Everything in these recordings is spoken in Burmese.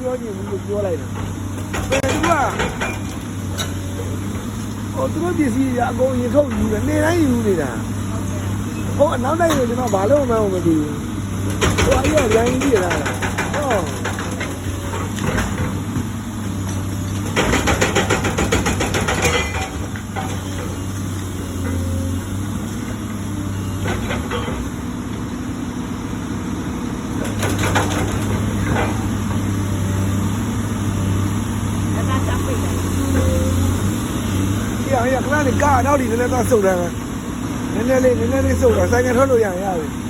ပြောချင်ဘူးလို့ပြောလိုက်တာဘယ်သူကဟိုသူတို့ပစ္စည်းအကုန်ရင်ထုတ်ယူတယ်နေတိုင်းယူနေတာဟိုအနောက်တိုင်းကိုကျွန်တော်ဘာလို့မှမသိဘူးဟိုအကြီးကရိုင်းကြီးရတာဟောရခဏလေးကားနောက်ဒီလည်းတော့စုပ်တယ်နည်းနည်းလေးစုပ်တော့ဆိုင်ကထွက်လို့ရတယ်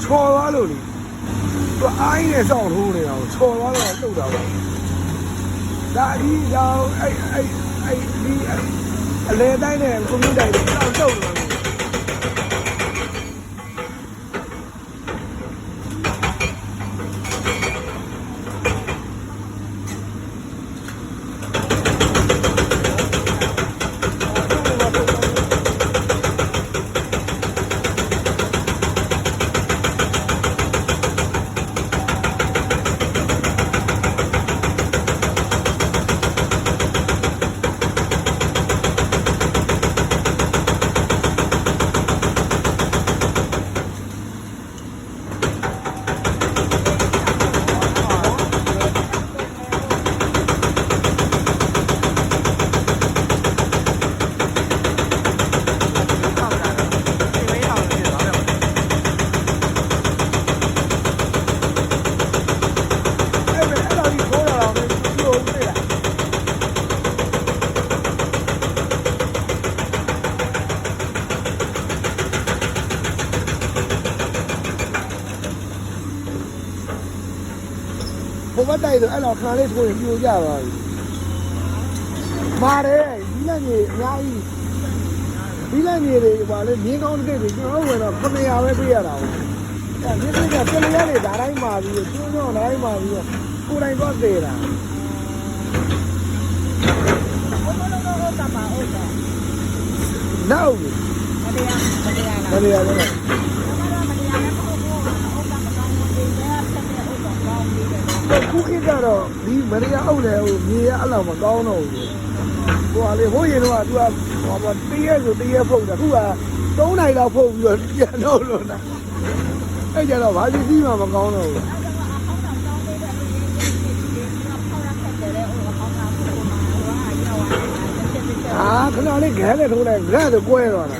ချော်သွားလို့လေသူအိုင်းနဲ့စောင့်ထိုးနေတာကိုချော်သွားတော့တုတ်တာပေါ့ဒါအဒီတော့ဒီအလဲတိုင်းနဲ့ကွန်ပျူတာတွေတောက်တုတ်နေတယ်ဘုမတိုက်ဆိုအဲ့တော့ခါလေးထိုးရင်ပြိုကြပါပြီမာတယ်ဒီလက်ကြီးအများကြီးဒီလက်ကြီးတွေပါလေမြင်းကောင်းတစ်ကိတ်တွေကျွန်တော်ဝင်တော့900ပဲပေးရတာပေါ့အဲ့ဒီကိစ္စကပြည်ရည်ဒါတိုင်းမာပြီးကျွန်းကျွန်းတိုင်းမာပြီးကိုယ်တိုင်တော့သေးတာနောက်မတရားလည်းခုခေတ်ကတော့ဒီမရိယာအုပ်တယ်ဟိုမြေရအဲ့လောက်မကောင်းတော့ဘူးဟိုကလေဟိုရင်တော့သူကဟိုတရက်ဆိုတရက်ဖုတ်တယ်ခုက3နိုင်လောက်ဖုတ်ပြီးတော့ပြန်တော့လို့နာအဲ့ကြတော့ဘာစီစီးမှမကောင်းတော့ဘူးခဏလေးခဲနဲ့ထိုးလိုက်ရက်ဆိုကွဲသွားတာ